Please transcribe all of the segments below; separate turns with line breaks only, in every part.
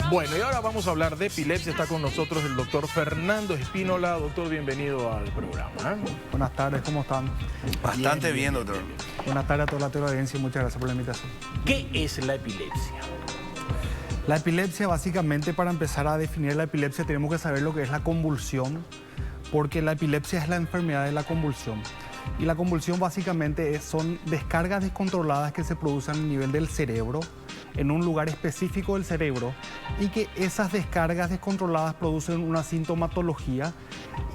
Bueno, y ahora vamos a hablar de epilepsia. Está con nosotros el doctor Fernando Espínola. Doctor, bienvenido al programa.
Buenas tardes, ¿cómo están?
Bastante bien, doctor.
Buenas tardes a toda la teleaudiencia y muchas gracias por la invitación.
¿Qué es la epilepsia?
La epilepsia, básicamente, para empezar a definir la epilepsia, tenemos que saber lo que es la convulsión, porque la epilepsia es la enfermedad de la convulsión. Y la convulsión, básicamente, son descargas descontroladas que se producen a nivel del cerebro, en un lugar específico del cerebro, y que esas descargas descontroladas producen una sintomatología.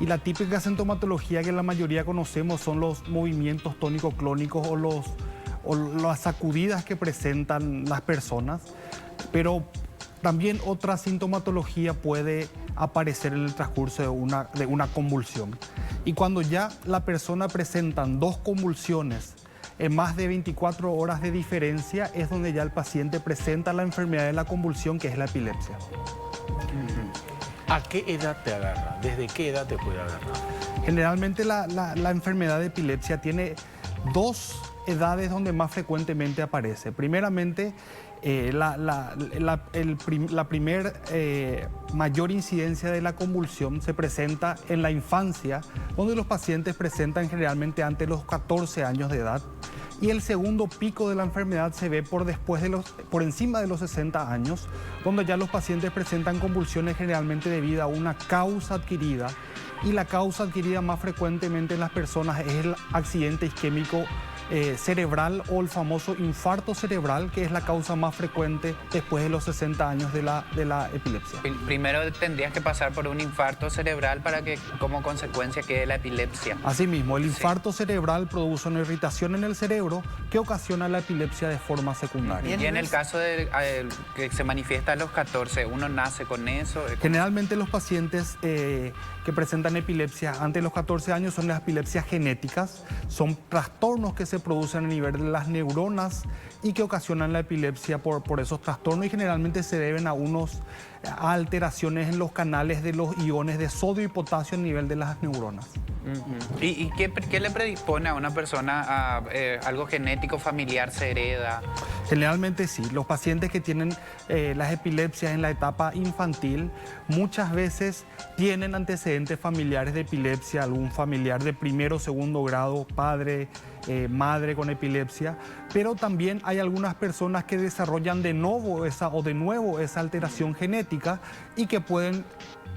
Y la típica sintomatología que la mayoría conocemos son los movimientos tónico-clónicos o las sacudidas que presentan las personas. Pero también otra sintomatología puede aparecer en el transcurso de una convulsión. Y cuando ya la persona presenta dos convulsiones en más de 24 horas de diferencia, es donde ya el paciente presenta la enfermedad de la convulsión, que es la epilepsia.
¿A qué edad te agarra? ¿Desde qué edad te puede agarrar?
Generalmente la enfermedad de epilepsia tiene dos edades donde más frecuentemente aparece. Primeramente, la primer mayor incidencia de la convulsión se presenta en la infancia, donde los pacientes presentan generalmente antes de los 14 años de edad. Y el segundo pico de la enfermedad se ve por encima de los 60 años, donde ya los pacientes presentan convulsiones generalmente debido a una causa adquirida. Y la causa adquirida más frecuentemente en las personas es el accidente isquémico cerebral o el famoso infarto cerebral, que es la causa más frecuente después de los 60 años de la epilepsia.
Primero tendrías que pasar por un infarto cerebral para que como consecuencia quede la epilepsia.
Asimismo, el infarto cerebral produce una irritación en el cerebro que ocasiona la epilepsia de forma secundaria.
Y en el caso de que se manifiesta a los 14, ¿uno nace con eso?
Generalmente los pacientes que presentan epilepsia antes de los 14 años son las epilepsias genéticas, son trastornos que se producen a nivel de las neuronas y que ocasionan la epilepsia por esos trastornos, y generalmente se deben a alteraciones en los canales de los iones de sodio y potasio a nivel de las neuronas.
¿Y qué le predispone a una persona a algo genético familiar se hereda?
Generalmente sí, los pacientes que tienen las epilepsias en la etapa infantil muchas veces tienen antecedentes familiares de epilepsia, algún familiar de primero o segundo grado, padre, madre con epilepsia, pero también hay algunas personas que desarrollan de nuevo esa alteración genética y que pueden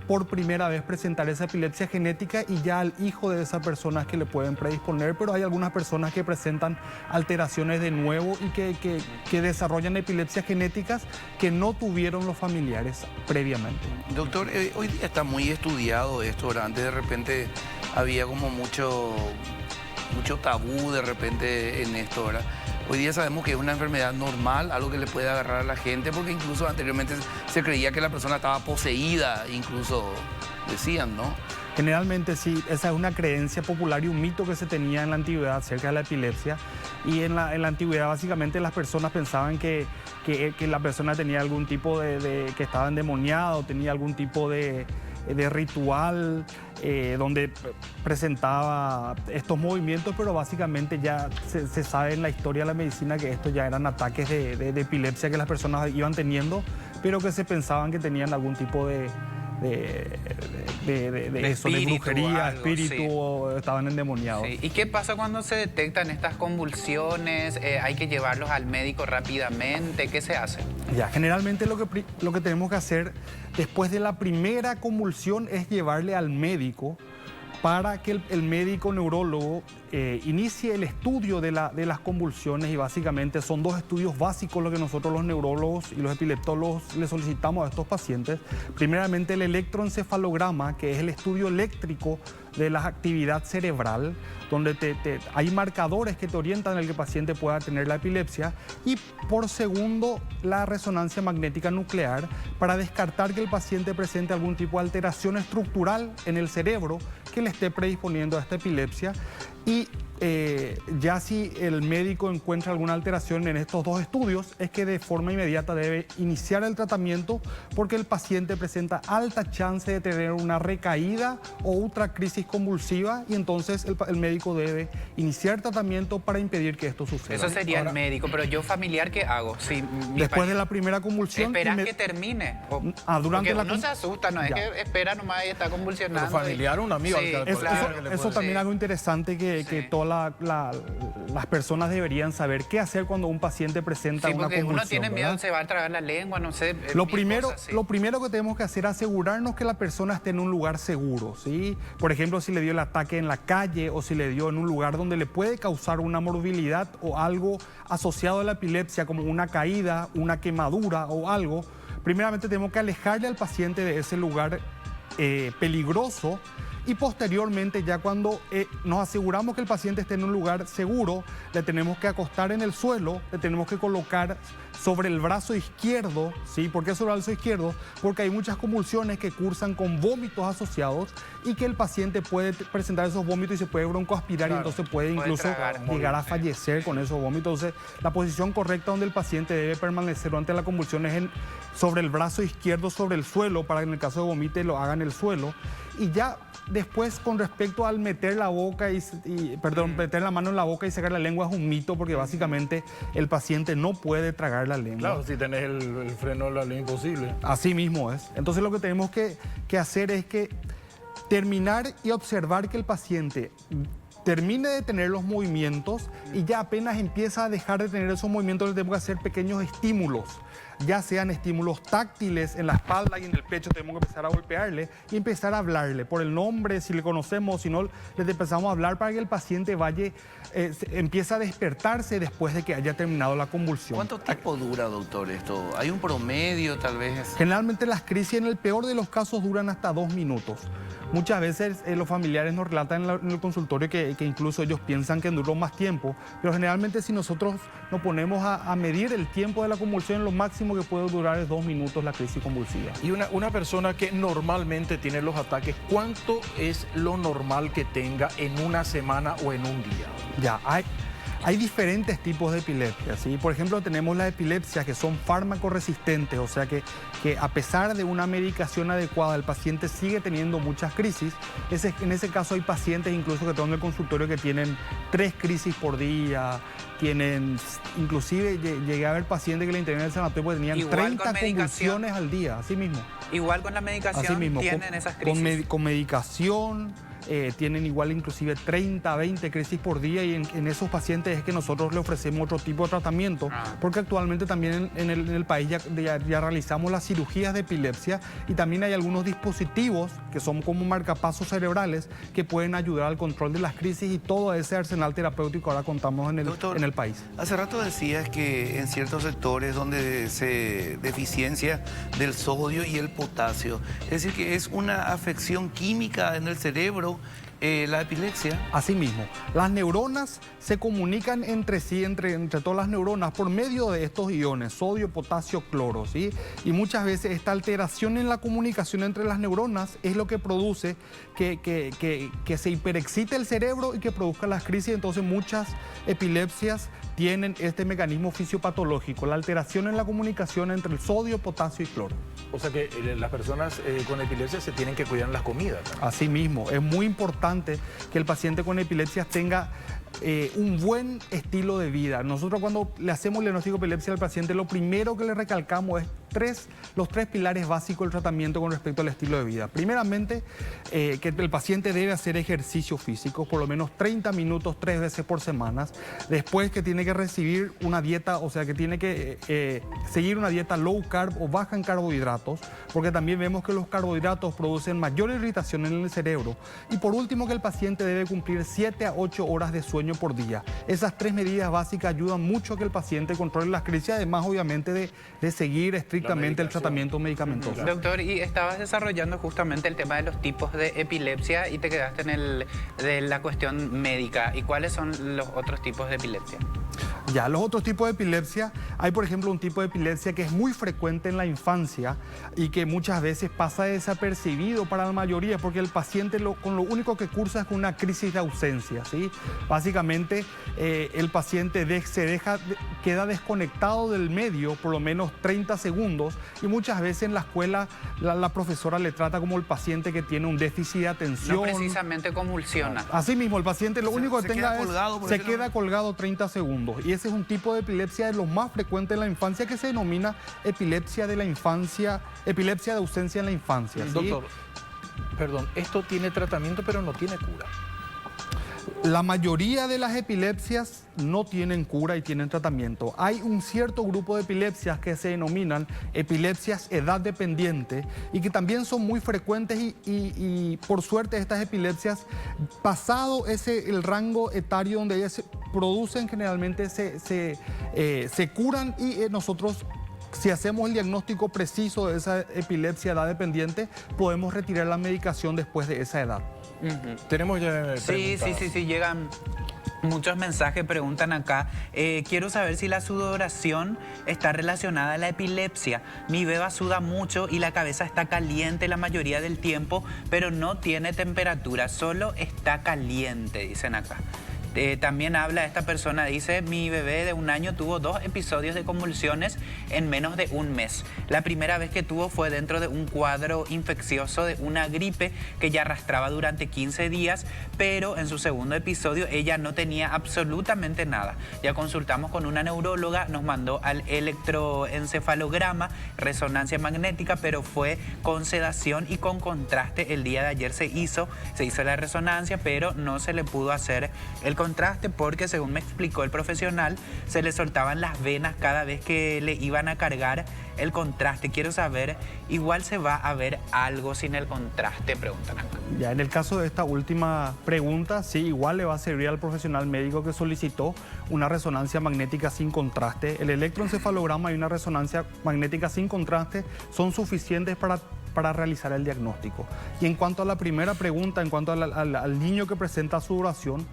por primera vez presentar esa epilepsia genética, y ya al hijo de esa persona es que le pueden predisponer, pero hay algunas personas que presentan alteraciones de nuevo y que desarrollan epilepsias genéticas que no tuvieron los familiares previamente.
Doctor, hoy día está muy estudiado esto, ¿verdad? Antes de repente había como mucho tabú de repente en esto, ¿verdad? Hoy día sabemos que es una enfermedad normal, algo que le puede agarrar a la gente, porque incluso anteriormente se creía que la persona estaba poseída, incluso decían, ¿no?
Generalmente sí, esa es una creencia popular y un mito que se tenía en la antigüedad acerca de la epilepsia. Y en la antigüedad básicamente las personas pensaban que la persona tenía algún tipo que estaba endemoniado, tenía algún tipo de ritual donde presentaba estos movimientos, pero básicamente ya se sabe en la historia de la medicina que estos ya eran ataques de epilepsia que las personas iban teniendo, pero que se pensaban que tenían algún tipo de brujería, espíritu, sí, o estaban endemoniados.
Sí. ¿Y qué pasa cuando se detectan estas convulsiones? ¿Hay que llevarlos al médico rápidamente? ¿Qué se hace?
Ya, generalmente lo que tenemos que hacer después de la primera convulsión es llevarle al médico para que el médico neurólogo inicie el estudio de las convulsiones, y básicamente son dos estudios básicos los que nosotros los neurólogos y los epileptólogos le solicitamos a estos pacientes. Primeramente el electroencefalograma, que es el estudio eléctrico de la actividad cerebral, donde hay marcadores que te orientan a que el paciente pueda tener la epilepsia, y por segundo la resonancia magnética nuclear, para descartar que el paciente presente algún tipo de alteración estructural en el cerebro que le esté predisponiendo a esta epilepsia. Y ya si el médico encuentra alguna alteración en estos dos estudios, es que de forma inmediata debe iniciar el tratamiento porque el paciente presenta alta chance de tener una recaída o otra crisis convulsiva y entonces el médico debe iniciar tratamiento para impedir que esto suceda.
Eso sería el médico, pero yo familiar, ¿qué hago? Si
después de la primera convulsión...
¿Esperas que termine?
Durante
porque uno se asusta, no es que espera nomás y está convulsionando.
Pero familiar, un amigo.
Sí,
Eso también es algo interesante que todas las personas deberían saber qué hacer cuando un paciente presenta una convulsión.
Uno tiene miedo,
¿verdad?
se va a tragar la lengua, no sé.
Lo primero que tenemos que hacer es asegurarnos que la persona esté en un lugar seguro, ¿sí? Por ejemplo, si le dio el ataque en la calle o si le dio en un lugar donde le puede causar una morbilidad o algo asociado a la epilepsia, como una caída, una quemadura o algo, primeramente tenemos que alejarle al paciente de ese lugar peligroso. Y posteriormente, ya cuando nos aseguramos que el paciente esté en un lugar seguro, le tenemos que acostar en el suelo, le tenemos que colocar sobre el brazo izquierdo, ¿sí? ¿Por qué sobre el brazo izquierdo? Porque hay muchas convulsiones que cursan con vómitos asociados y que el paciente puede presentar esos vómitos y se puede broncoaspirar y entonces puede incluso llegar a fallecer con esos vómitos. Entonces, la posición correcta donde el paciente debe permanecer durante la convulsión es sobre el brazo izquierdo, sobre el suelo, para que en el caso de vomite lo haga en el suelo. Y ya después, con respecto al meter la boca meter la mano en la boca y sacar la lengua, es un mito porque básicamente el paciente no puede tragar la lengua.
Claro, si tenés el freno de la lengua, imposible.
Así mismo es. Entonces lo que tenemos que hacer es que terminar y observar que el paciente termine de tener los movimientos y ya apenas empieza a dejar de tener esos movimientos, le tenemos que hacer pequeños estímulos, ya sean estímulos táctiles en la espalda y en el pecho, tenemos que empezar a golpearle y empezar a hablarle por el nombre, si le conocemos, si no, le empezamos a hablar para que el paciente empiece a despertarse después de que haya terminado la convulsión.
¿Cuánto tiempo dura, doctor, esto? ¿Hay un promedio, tal vez?
Generalmente las crisis en el peor de los casos duran hasta 2 minutos. Muchas veces los familiares nos relatan en el consultorio que incluso ellos piensan que duró más tiempo, pero generalmente si nosotros nos ponemos a medir el tiempo de la convulsión, lo máximo que puede durar es 2 minutos la crisis convulsiva.
Y una persona que normalmente tiene los ataques, ¿cuánto es lo normal que tenga en una semana o en un día?
Ya, hay diferentes tipos de epilepsia, ¿sí? Por ejemplo, tenemos las epilepsias que son fármaco resistentes, o sea que a pesar de una medicación adecuada, el paciente sigue teniendo muchas crisis. En ese caso hay pacientes incluso que tengo en el consultorio que tienen 3 crisis por día, inclusive llegué a ver pacientes que le internan en el sanatorio porque tenían 30 convulsiones al día, así mismo.
Igual con la medicación
así mismo,
tienen esas crisis.
Con medicación. Tienen igual inclusive 30, 20 crisis por día y en esos pacientes es que nosotros le ofrecemos otro tipo de tratamiento porque actualmente también en el país ya realizamos las cirugías de epilepsia y también hay algunos dispositivos que son como marcapasos cerebrales que pueden ayudar al control de las crisis y todo ese arsenal terapéutico ahora contamos
Doctor,
en el país.
Hace rato decías que en ciertos sectores donde se deficiencia del sodio y el potasio, es decir que es una afección química en el cerebro, la epilepsia.
Así mismo, las neuronas se comunican entre sí, entre todas las neuronas, por medio de estos iones, sodio, potasio, cloro, ¿sí? Y muchas veces esta alteración en la comunicación entre las neuronas es lo que produce que se hiperexcite el cerebro y que produzca las crisis. Entonces muchas epilepsias tienen este mecanismo fisiopatológico, la alteración en la comunicación entre el sodio, potasio y cloro.
O sea que las personas con epilepsia se tienen que cuidar en las comidas, ¿no?
Así mismo, es muy importante que el paciente con epilepsia tenga un buen estilo de vida. Nosotros cuando le hacemos el diagnóstico de epilepsia al paciente, lo primero que le recalcamos es los 3 pilares básicos del tratamiento con respecto al estilo de vida. Primeramente, que el paciente debe hacer ejercicio físico, por lo menos 30 minutos 3 veces por semana. Después que tiene que recibir una dieta, o sea que tiene que seguir una dieta low carb o baja en carbohidratos, porque también vemos que los carbohidratos producen mayor irritación en el cerebro. Y por último, que el paciente debe cumplir 7 a 8 horas de sueño por día. Esas 3 medidas básicas ayudan mucho a que el paciente controle las crisis, además obviamente de seguir estrictamente el tratamiento medicamentoso.
Doctor, y estabas desarrollando justamente el tema de los tipos de epilepsia y te quedaste de la cuestión médica. ¿Y cuáles son los otros tipos de epilepsia?
Ya, los otros tipos de epilepsia, hay por ejemplo un tipo de epilepsia que es muy frecuente en la infancia y que muchas veces pasa desapercibido para la mayoría porque el paciente con lo único que cursa es con una crisis de ausencia, ¿sí? Básicamente el paciente queda desconectado del medio por lo menos 30 segundos y muchas veces en la escuela la profesora le trata como el paciente que tiene un déficit de atención.
No precisamente convulsiona.
Así mismo, el paciente lo único que tenga es se
queda
queda colgado 30 segundos. Y ese es un tipo de epilepsia de los más frecuentes en la infancia que se denomina epilepsia de la infancia, epilepsia de ausencia en la infancia. ¿sí?
Doctor, perdón, esto tiene tratamiento pero no tiene cura.
La mayoría de las epilepsias no tienen cura y tienen tratamiento. Hay un cierto grupo de epilepsias que se denominan epilepsias edad dependiente y que también son muy frecuentes y por suerte estas epilepsias, pasado el rango etario donde ellas se producen, generalmente se curan y nosotros, si hacemos el diagnóstico preciso de esa epilepsia edad dependiente, podemos retirar la medicación después de esa edad.
Tenemos ya
Sí, llegan muchos mensajes, preguntan acá. Quiero saber si la sudoración está relacionada a la epilepsia. Mi beba suda mucho y la cabeza está caliente la mayoría del tiempo, pero no tiene temperatura, solo está caliente, dicen acá. También habla esta persona, dice, mi bebé de 1 año tuvo 2 episodios de convulsiones en menos de 1 mes. La primera vez que tuvo fue dentro de un cuadro infeccioso de una gripe que ya arrastraba durante 15 días, pero en su segundo episodio ella no tenía absolutamente nada. Ya consultamos con una neuróloga, nos mandó al electroencefalograma, resonancia magnética, pero fue con sedación y con contraste. El día de ayer se hizo la resonancia, pero no se le pudo hacer el contraste porque, según me explicó el profesional, se le soltaban las venas cada vez que le iban a cargar el contraste. Quiero saber, igual se va a ver algo sin el contraste, preguntan acá.
Ya, en el caso de esta última pregunta, sí, igual le va a servir al profesional médico que solicitó una resonancia magnética sin contraste. El electroencefalograma y una resonancia magnética sin contraste son suficientes para realizar el diagnóstico. Y en cuanto a la primera pregunta, en cuanto al niño que presenta sudoración,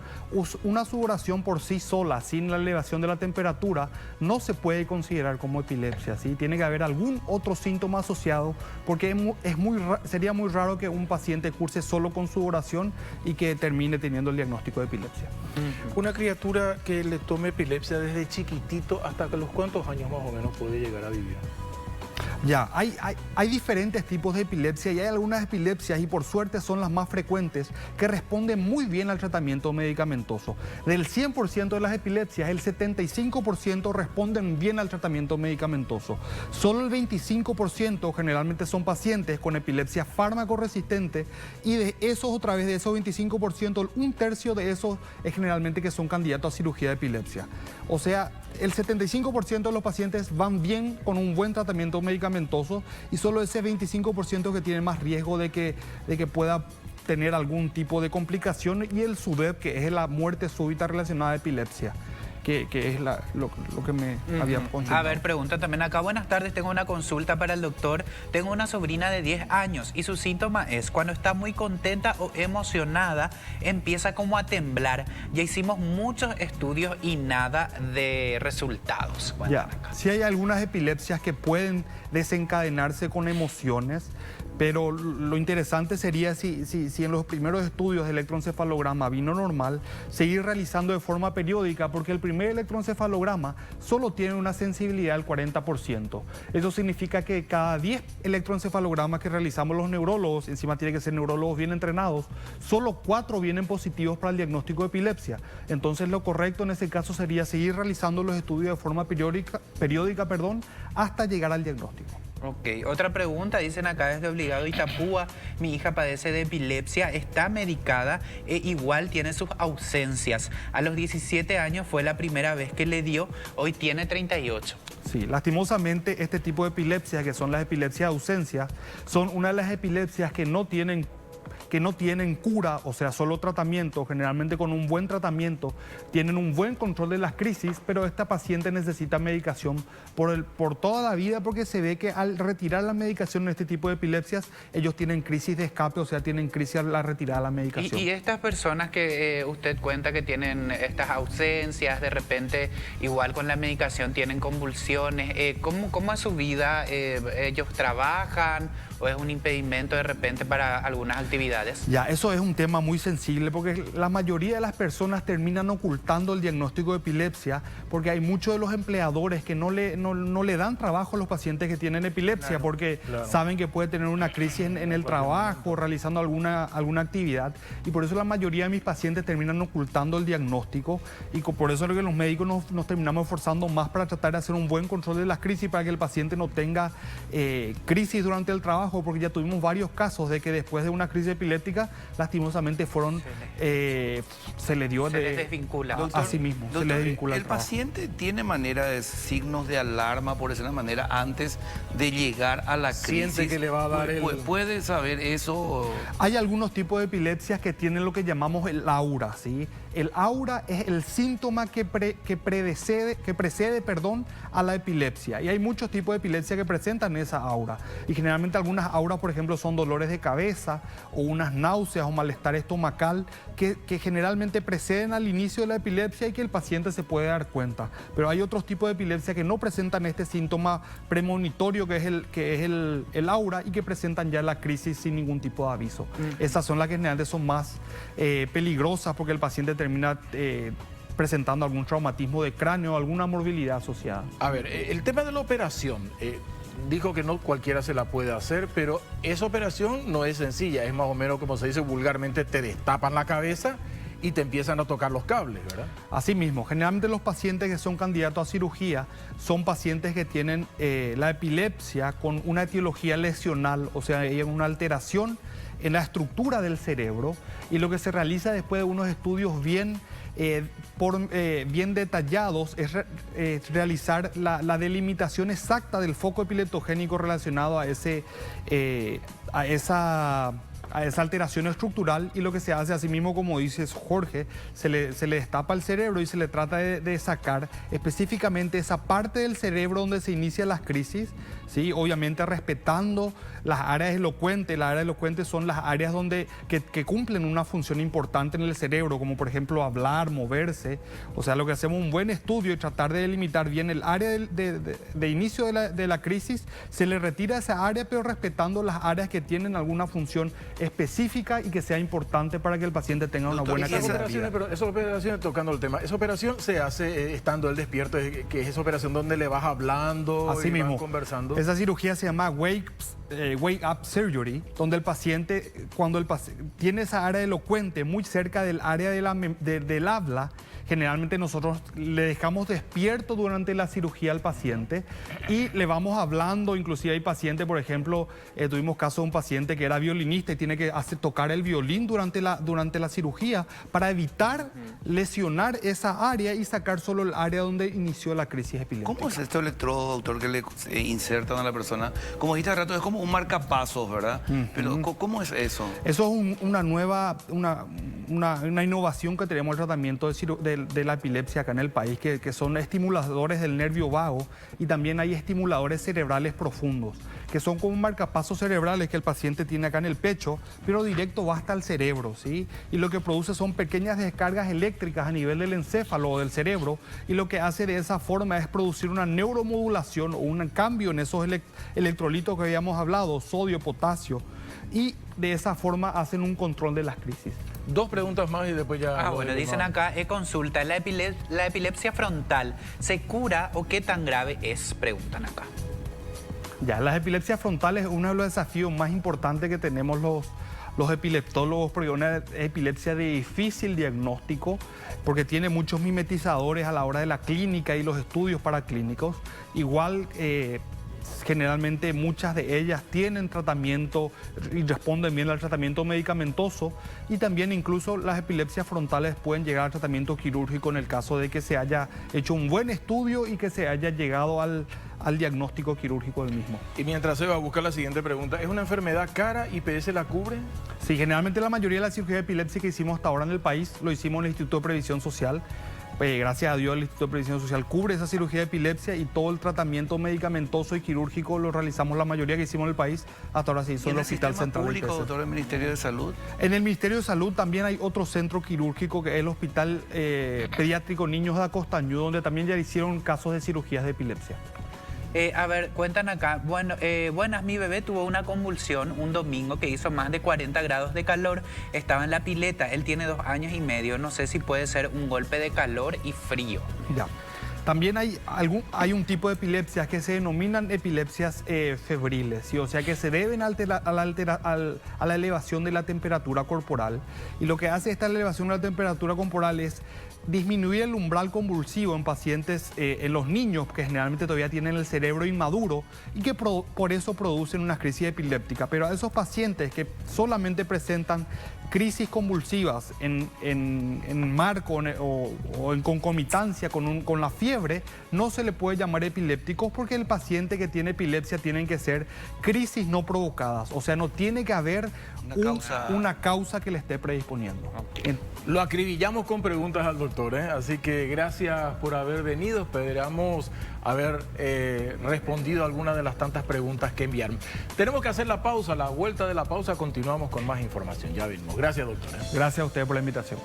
una sudoración por sí sola, sin la elevación de la temperatura, no se puede considerar como epilepsia, ¿sí? Tiene que haber algún otro síntoma asociado, porque sería muy raro que un paciente curse solo con sudoración y que termine teniendo el diagnóstico de epilepsia.
Una criatura que le tome epilepsia desde chiquitito, ¿hasta que los cuántos años más o menos puede llegar a vivir?
Ya, hay diferentes tipos de epilepsia y hay algunas epilepsias, y por suerte son las más frecuentes, que responden muy bien al tratamiento medicamentoso. Del 100% de las epilepsias, el 75% responden bien al tratamiento medicamentoso. Solo el 25% generalmente son pacientes con epilepsia fármaco-resistente, y de esos, otra vez de esos 25%, 1/3 de esos es generalmente que son candidatos a cirugía de epilepsia. O sea, el 75% de los pacientes van bien con un buen tratamiento medicamentoso y solo ese 25% que tiene más riesgo de que pueda tener algún tipo de complicación, y el SUDEP, que es la muerte súbita relacionada a epilepsia, que es lo que me había consultado.
A ver, pregunta también acá. Buenas tardes, tengo una consulta para el doctor. Tengo una sobrina de 10 años y su síntoma es cuando está muy contenta o emocionada, empieza como a temblar. Ya hicimos muchos estudios y nada de resultados.
Ya, sí hay algunas epilepsias que pueden desencadenarse con emociones, pero lo interesante sería si en los primeros estudios de electroencefalograma vino normal, seguir realizando de forma periódica, porque el primer electroencefalograma solo tiene una sensibilidad del 40%. Eso significa que cada 10 electroencefalogramas que realizamos los neurólogos, encima tiene que ser neurólogos bien entrenados, solo 4 vienen positivos para el diagnóstico de epilepsia. Entonces lo correcto en ese caso sería seguir realizando los estudios de forma periódica, hasta llegar al diagnóstico.
Ok, otra pregunta, dicen acá desde Obligado Itapúa, mi hija padece de epilepsia, está medicada e igual tiene sus ausencias. A los 17 años fue la primera vez que le dio, hoy tiene 38.
Sí, lastimosamente este tipo de epilepsias, que son las epilepsias de ausencia, son una de las epilepsias que que no tienen cura, o sea, solo tratamiento, generalmente con un buen tratamiento, tienen un buen control de las crisis, pero esta paciente necesita medicación por toda la vida, porque se ve que al retirar la medicación en este tipo de epilepsias, ellos tienen crisis de escape, o sea, tienen crisis a la retirada de la medicación.
Y estas personas que usted cuenta que tienen estas ausencias, de repente, igual con la medicación, tienen convulsiones, ¿cómo es su vida? ¿Ellos trabajan o es un impedimento de repente para algunas actividades?
Ya, eso es un tema muy sensible porque la mayoría de las personas terminan ocultando el diagnóstico de epilepsia porque hay muchos de los empleadores que no le dan trabajo a los pacientes que tienen epilepsia porque saben que puede tener una crisis en el trabajo, realizando alguna actividad, y por eso la mayoría de mis pacientes terminan ocultando el diagnóstico, y por eso es lo que los médicos nos terminamos esforzando más para tratar de hacer un buen control de las crisis para que el paciente no tenga crisis durante el trabajo, porque ya tuvimos varios casos de que después de una crisis epiléptica lastimosamente se les
desvincula.
Doctor,
a sí mismo,
doctor,
se les desvincula
¿el
el trabajo.
paciente tiene manera de signos de alarma, por decir una manera, antes de llegar a la crisis?
Siente que le va a dar
¿Puede saber eso?
Hay algunos tipos de epilepsias que tienen lo que llamamos el aura, ¿sí? El aura es el síntoma que precede a la epilepsia. Y hay muchos tipos de epilepsia que presentan esa aura. Y generalmente algunas auras, por ejemplo, son dolores de cabeza o unas náuseas o malestar estomacal que generalmente preceden al inicio de la epilepsia y que el paciente se puede dar cuenta. Pero hay otros tipos de epilepsia que no presentan este síntoma premonitorio que es el aura y que presentan ya la crisis sin ningún tipo de aviso. Esas son las que generalmente son más peligrosas porque el paciente termina presentando algún traumatismo de cráneo o alguna morbilidad asociada.
A ver, el tema de la operación, dijo que no cualquiera se la puede hacer, pero esa operación no es sencilla, es más o menos como se dice vulgarmente, te destapan la cabeza y te empiezan a tocar los cables, ¿verdad?
Así mismo, generalmente los pacientes que son candidatos a cirugía son pacientes que tienen la epilepsia con una etiología lesional, o sea, hay una alteración en la estructura del cerebro, y lo que se realiza después de unos estudios bien detallados es realizar la delimitación exacta del foco epileptogénico relacionado a esa alteración estructural, y lo que se hace, así mismo como dices Jorge, se le destapa el cerebro y se le trata de sacar específicamente esa parte del cerebro donde se inician las crisis, ¿sí? Obviamente respetando las áreas elocuentes. Las áreas elocuentes son las áreas que cumplen una función importante en el cerebro, como por ejemplo hablar, moverse. O sea, lo que hacemos un buen estudio y tratar de delimitar bien el área de inicio de la crisis, se le retira esa área, pero respetando las áreas que tienen alguna función específica y que sea importante para que el paciente tenga una buena calidad de vida.
Pero esa operación, tocando el tema, esa operación se hace estando él despierto, que es esa operación donde le vas hablando
así
y
mismo,
van conversando.
Esa cirugía se llama Wake Up Surgery, donde el paciente, cuando tiene esa área elocuente muy cerca del área del habla, generalmente nosotros le dejamos despierto durante la cirugía al paciente y le vamos hablando. Inclusive hay pacientes, por ejemplo, tuvimos caso de un paciente que era violinista y tiene que tocar el violín durante la cirugía para evitar lesionar esa área y sacar solo el área donde inició la crisis epiléptica.
¿Cómo es este electrodo, doctor, que le insertan a la persona? Como dijiste hace rato, es como un marcapasos, ¿verdad? Pero ¿cómo es eso?
Eso es una innovación que tenemos en el tratamiento de la epilepsia acá en el país, que son estimuladores del nervio vago, y también hay estimuladores cerebrales profundos, que son como marcapasos cerebrales que el paciente tiene acá en el pecho, pero directo va hasta el cerebro, ¿sí? Y lo que produce son pequeñas descargas eléctricas a nivel del encéfalo o del cerebro, y lo que hace de esa forma es producir una neuromodulación o un cambio en esos electrolitos que habíamos hablado, sodio, potasio, y de esa forma hacen un control de las crisis.
Dos preguntas más y después ya...
Bueno, dicen acá, consulta, ¿la epilepsia frontal se cura o qué tan grave es? Preguntan acá.
Ya, las epilepsias frontales es uno de los desafíos más importantes que tenemos los epileptólogos, porque es una epilepsia de difícil diagnóstico, porque tiene muchos mimetizadores a la hora de la clínica y los estudios paraclínicos. Igual generalmente muchas de ellas tienen tratamiento y responden bien al tratamiento medicamentoso, y también incluso las epilepsias frontales pueden llegar al tratamiento quirúrgico en el caso de que se haya hecho un buen estudio y que se haya llegado al diagnóstico quirúrgico del mismo.
Y mientras se va a buscar la siguiente pregunta, ¿es una enfermedad cara? ¿IPS la cubre?
Sí, generalmente la mayoría de la cirugía de epilepsia que hicimos hasta ahora en el país lo hicimos en el Instituto de Previsión Social. Gracias a Dios el Instituto de Previsión Social cubre esa cirugía de epilepsia, y todo el tratamiento medicamentoso y quirúrgico lo realizamos la mayoría que hicimos en el país. Hasta ahora se hizo en el Hospital Central del
público,
IPS.
doctor, del Ministerio de Salud?
En el Ministerio de Salud también hay otro centro quirúrgico, que es el Hospital Pediátrico Niños de Acostañú, donde también ya hicieron casos de cirugías de epilepsia.
A ver, cuentan acá. Bueno, buenas, mi bebé tuvo una convulsión un domingo que hizo más de 40 grados de calor. Estaba en la pileta. Él tiene 2 años y medio. No sé si puede ser un golpe de calor y frío.
Ya. También hay un tipo de epilepsias que se denominan epilepsias febriles, ¿sí? O sea que se deben a la elevación de la temperatura corporal. Y lo que hace esta elevación de la temperatura corporal es disminuir el umbral convulsivo en pacientes, en los niños que generalmente todavía tienen el cerebro inmaduro y que por eso producen una crisis epiléptica. Pero a esos pacientes que solamente presentan crisis convulsivas en marco o en concomitancia con la fiebre, no se le puede llamar epilépticos, porque el paciente que tiene epilepsia tienen que ser crisis no provocadas. O sea, no tiene que haber una causa que le esté predisponiendo.
Okay.
Lo acribillamos con preguntas al doctor, ¿eh? Así que gracias por haber venido. Esperamos haber respondido algunas de las tantas preguntas que enviaron. Tenemos que hacer la pausa. A la vuelta de la pausa continuamos con más información. Ya vimos. Gracias, doctor.
Gracias a usted por la invitación.